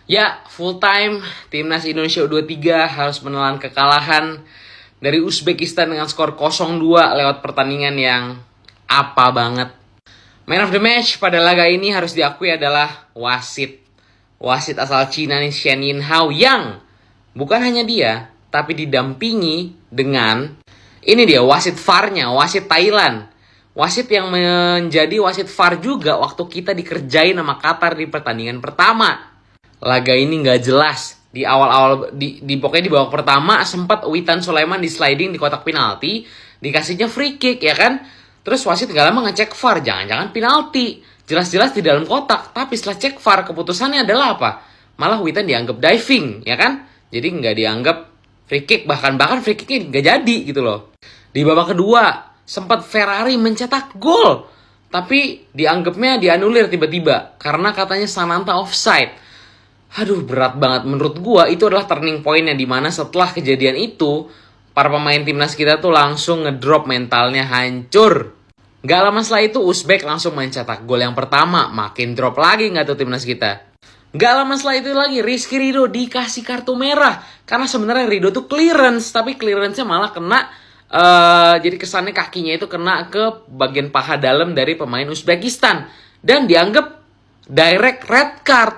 Ya, full time Timnas Indonesia U23 harus menelan kekalahan dari Uzbekistan dengan skor 0-2 lewat pertandingan yang apa banget. Man of the match pada laga ini harus diakui adalah wasit. Wasit asal Cina nih, Shen Yinhao, yang bukan hanya dia, tapi didampingi dengan ini dia wasit VAR-nya, wasit Thailand. Wasit yang menjadi wasit VAR juga waktu kita dikerjain sama Qatar di pertandingan pertama. Laga ini nggak jelas. Di awal-awal pokoknya di babak pertama sempat Witan Sulaiman di sliding di kotak penalti, dikasihnya free kick ya kan. Terus wasit gak lama ngecek VAR, jangan-jangan penalti. Jelas-jelas di dalam kotak, tapi setelah cek VAR keputusannya adalah apa? Malah Witan dianggap diving ya kan. Jadi nggak dianggap free kick, bahkan free kicknya nggak jadi gitu loh. Di babak kedua sempat Ferrari mencetak gol, tapi dianggapnya dianulir tiba-tiba karena katanya Sananta offside. Aduh, berat banget. Menurut gua itu adalah turning point-nya, dimana setelah kejadian itu para pemain timnas kita tuh langsung ngedrop, mentalnya hancur. Gak lama setelah itu Uzbek langsung mencetak gol yang pertama. Makin drop lagi gak tuh timnas kita. Gak lama setelah itu lagi Rizky Ridho dikasih kartu merah karena sebenarnya Ridho tuh clearance, tapi clearance-nya malah kena jadi kesannya kakinya itu kena ke bagian paha dalam dari pemain Uzbekistan dan dianggap direct red card.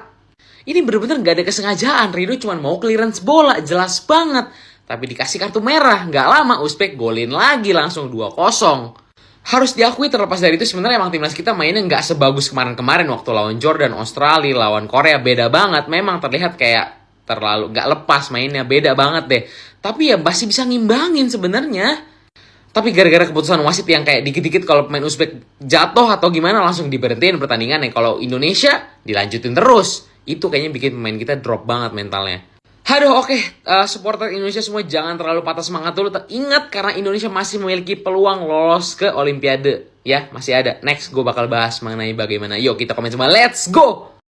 Ini bener-bener gak ada kesengajaan. Ridho cuma mau clearance bola, jelas banget. Tapi dikasih kartu merah. Gak lama Uzbek golin lagi langsung 2-0. Harus diakui terlepas dari itu sebenarnya emang timnas kita mainnya gak sebagus kemarin-kemarin. Waktu lawan Jordan, Australia, lawan Korea beda banget. Memang terlihat kayak terlalu gak lepas mainnya, beda banget deh. Tapi ya masih bisa ngimbangin sebenarnya. Tapi gara-gara keputusan wasit yang kayak dikit-dikit kalau pemain Uzbek jatuh atau gimana langsung diberhentiin pertandingan. Kalau Indonesia dilanjutin terus. Itu kayaknya bikin pemain kita drop banget mentalnya. Aduh, oke. Supporter Indonesia semua jangan terlalu patah semangat dulu. Ingat, karena Indonesia masih memiliki peluang lolos ke Olimpiade. Ya, masih ada. Next, gue bakal bahas mengenai bagaimana. Yuk, kita komen semua. Let's go!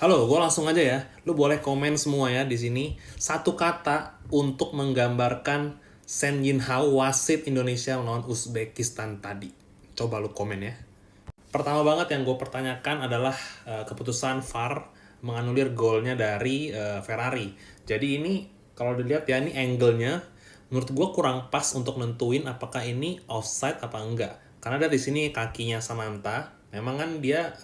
Halo, gue langsung aja ya. Lu boleh komen semua ya di sini. Satu kata untuk menggambarkan Shen Yinhao, wasit Indonesia melawan Uzbekistan tadi. Coba lu komen ya. Pertama banget yang gue pertanyakan adalah keputusan VAR menganulir golnya dari Ferrari. Jadi ini kalau dilihat ya, ini angle-nya menurut gue kurang pas untuk nentuin apakah ini offside apa enggak. Karena dari sini kakinya Sananta, memang kan dia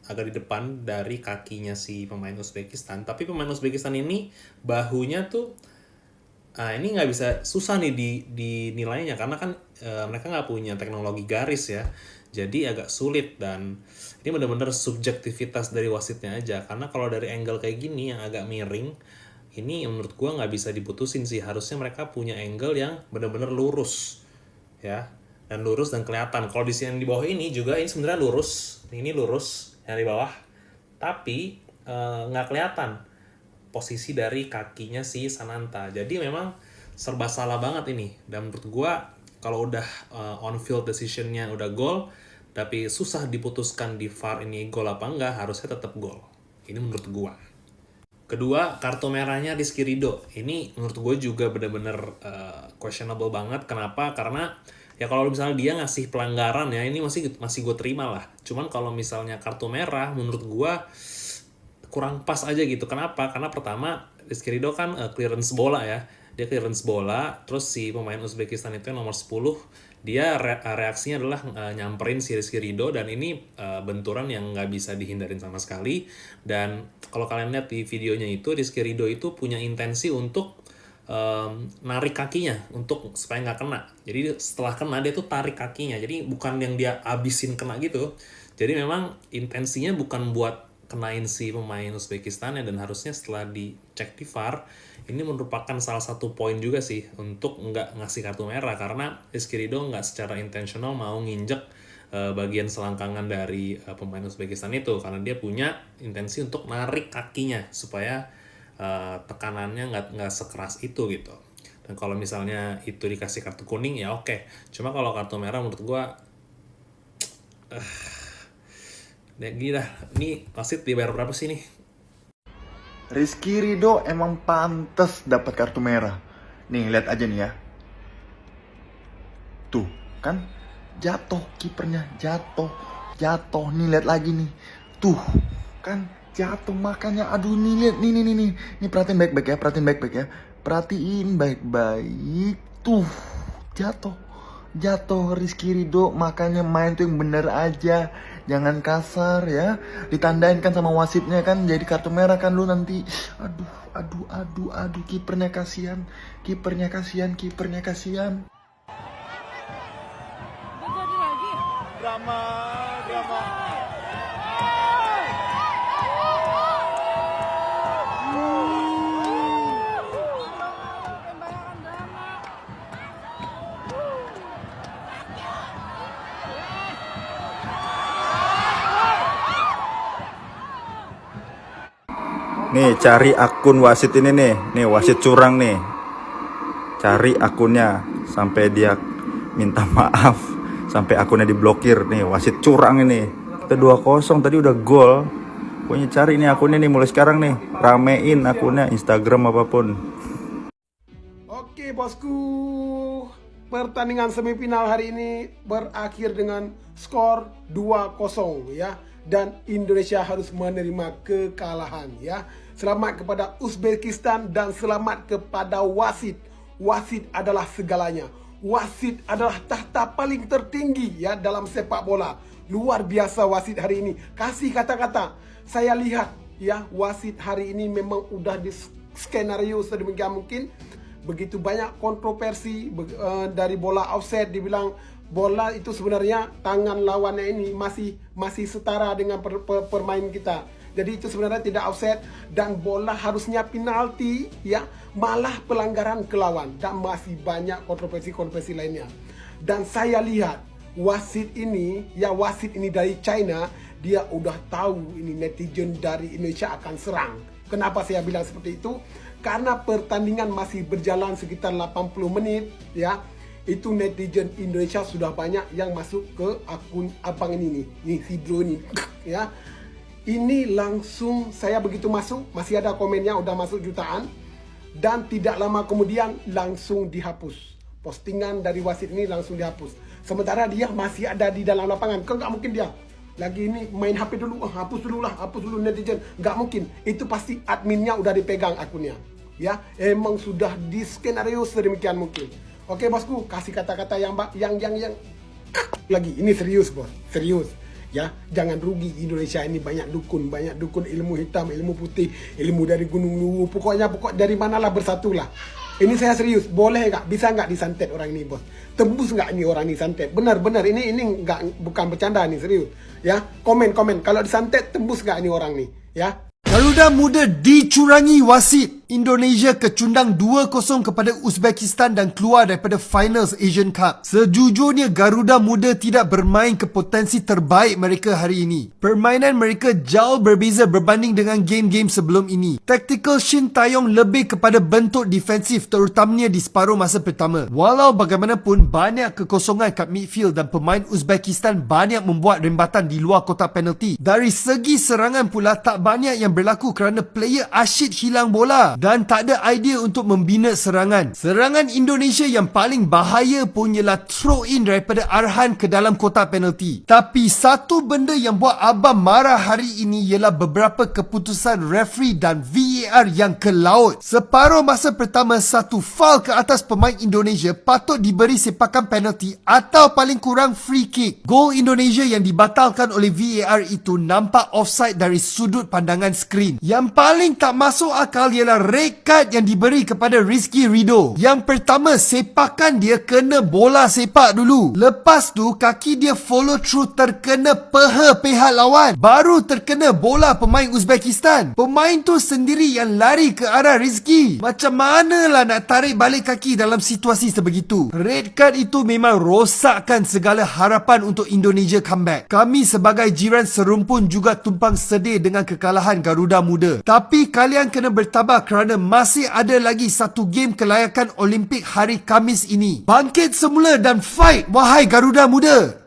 agak di depan dari kakinya si pemain Uzbekistan. Tapi pemain Uzbekistan ini bahunya tuh, ini nggak bisa, susah nih dinilainya karena kan mereka nggak punya teknologi garis ya. Jadi agak sulit dan ini benar-benar subjektivitas dari wasitnya aja. Karena kalau dari angle kayak gini yang agak miring, ini menurut gua nggak bisa diputusin sih. Harusnya mereka punya angle yang benar-benar lurus, ya, dan lurus dan kelihatan. Kalau di sini di bawah ini juga ini sebenarnya lurus, ini lurus yang di bawah, tapi nggak kelihatan posisi dari kakinya si Sananta. Jadi memang serba salah banget ini. Dan menurut gua kalau udah on field decision-nya udah gol, tapi susah diputuskan di VAR ini gol apa enggak, harusnya tetap gol. Ini menurut gua. Kedua, kartu merahnya Rizky Ridho. Ini menurut gue juga bener-bener questionable banget. Kenapa? Karena ya kalau misalnya dia ngasih pelanggaran ya, ini masih gue terima lah. Cuman kalau misalnya kartu merah, menurut gue kurang pas aja gitu. Kenapa? Karena pertama, Rizky Ridho kan clearance bola ya. Dia clearance bola, terus si pemain Uzbekistan itu yang nomor 10, dia reaksinya adalah nyamperin si Rizky Ridho, dan ini benturan yang nggak bisa dihindarin sama sekali. Dan kalau kalian lihat di videonya itu, Rizky Ridho itu punya intensi untuk narik kakinya untuk supaya nggak kena. Jadi setelah kena dia tuh tarik kakinya, jadi bukan yang dia abisin kena gitu. Jadi memang intensinya bukan buat kenain si pemain Uzbekistan ya, dan harusnya setelah dicek di VAR ini merupakan salah satu poin juga sih untuk nggak ngasih kartu merah, karena Rizky Ridho nggak secara intensional mau nginjek bagian selangkangan dari pemain Uzbekistan itu, karena dia punya intensi untuk narik kakinya supaya tekanannya nggak sekeras itu gitu. Dan kalau misalnya itu dikasih kartu kuning ya oke. Cuma kalau kartu merah menurut gua gila, ini wasit dibayar berapa sih nih? Rizky Ridho emang pantas dapat kartu merah. Nih, lihat aja nih ya. Tuh, kan jatuh kipernya, jatuh. Nih lihat lagi nih. Tuh, kan jatuh makanya. Aduh, nih lihat, nih perhatiin baik-baik ya, perhatiin baik-baik. Tuh, jatuh Rizky Ridho. Makanya main tuh yang bener aja, jangan kasar ya. Ditandain kan sama wasitnya kan, jadi kartu merah kan lu nanti. Aduh, kipernya kasihan. Drama. Nih, cari akun wasit ini nih. Nih, wasit curang nih. Cari akunnya sampai dia minta maaf, sampai akunnya diblokir nih. Wasit curang ini. Kita 2-0 tadi udah gol. Pokoknya cari nih akunnya nih mulai sekarang nih. Ramein akunnya, Instagram apapun. Oke bosku, pertandingan semifinal hari ini berakhir dengan skor 2-0 ya. Dan Indonesia harus menerima kekalahan ya. Selamat kepada Uzbekistan dan selamat kepada wasit. Wasit adalah segalanya. Wasit adalah tahta paling tertinggi ya dalam sepak bola. Luar biasa wasit hari ini. Kasih kata-kata. Saya lihat ya, wasit hari ini memang udah di skenario sedemikian mungkin. Begitu banyak kontroversi dari bola offset, dibilang bola itu sebenarnya tangan lawannya ini masih setara dengan permain kita. Jadi itu sebenarnya tidak offset dan bola harusnya penalti ya, malah pelanggaran ke lawan dan masih banyak kontroversi lainnya. Dan saya lihat wasit ini dari China, dia udah tahu ini netizen dari Indonesia akan serang. Kenapa saya bilang seperti itu? Karena pertandingan masih berjalan sekitar 80 menit ya. Itu netizen Indonesia sudah banyak yang masuk ke akun abang ini nih si Bro ini ya. Ini langsung saya begitu masuk, masih ada komennya udah masuk jutaan. Dan tidak lama kemudian langsung dihapus. Postingan dari wasit ini langsung dihapus. Sementara dia masih ada di dalam lapangan. Kan nggak mungkin dia lagi ini main HP dulu, hapus dulu netizen. Nggak mungkin, itu pasti adminnya udah dipegang akunnya. Ya, emang sudah di skenario sedemikian mungkin. Oke bosku, kasih kata-kata yang lagi. Ini serius bos, serius. Ya, jangan rugi. Indonesia ini banyak dukun ilmu hitam, ilmu putih, ilmu dari Gunung Luwu, pokok dari manalah bersatulah. Ini saya serius, boleh nggak, bisa nggak disantet orang ini bos? Tembus nggak ini orang ini santet? Benar, ini nggak, bukan bercanda nih, serius. Ya, komen, kalau disantet tembus nggak ini orang nih, ya? Garuda Muda dicurangi wasit. Indonesia kecundang 2-0 kepada Uzbekistan dan keluar daripada Finals Asian Cup. Sejujurnya Garuda Muda tidak bermain ke potensi terbaik mereka hari ini. Permainan mereka jauh berbeza berbanding dengan game-game sebelum ini. Tactical Shin Taeyong lebih kepada bentuk defensif terutamanya di separuh masa pertama. Walau bagaimanapun banyak kekosongan kat midfield dan pemain Uzbekistan banyak membuat rembatan di luar kotak penalti. Dari segi serangan pula tak banyak yang berlaku kerana player asyik hilang bola dan tak ada idea untuk membina serangan. Serangan Indonesia yang paling bahaya pun ialah throw in daripada Arhan ke dalam kotak penalti. Tapi satu benda yang buat abang marah hari ini ialah beberapa keputusan referee dan VAR yang ke laut. Separuh masa pertama, satu foul ke atas pemain Indonesia patut diberi sepakan penalti atau paling kurang free kick. Gol Indonesia yang dibatalkan oleh VAR itu nampak offside dari sudut pandangan skrin. Yang paling tak masuk akal ialah red card yang diberi kepada Rizky Ridho. Yang pertama, sepakan dia kena bola sepak dulu. Lepas tu, kaki dia follow through terkena peha pihak lawan. Baru terkena bola pemain Uzbekistan. Pemain tu sendiri yang lari ke arah Rizky. Macam manalah nak tarik balik kaki dalam situasi sebegitu. Red card itu memang rosakkan segala harapan untuk Indonesia comeback. Kami sebagai jiran serumpun juga tumpang sedih dengan kekalahan Garuda Muda. Tapi kalian kena bertabah kerana masih ada lagi satu game kelayakan Olimpik hari Khamis ini. Bangkit semula dan fight, wahai Garuda Muda!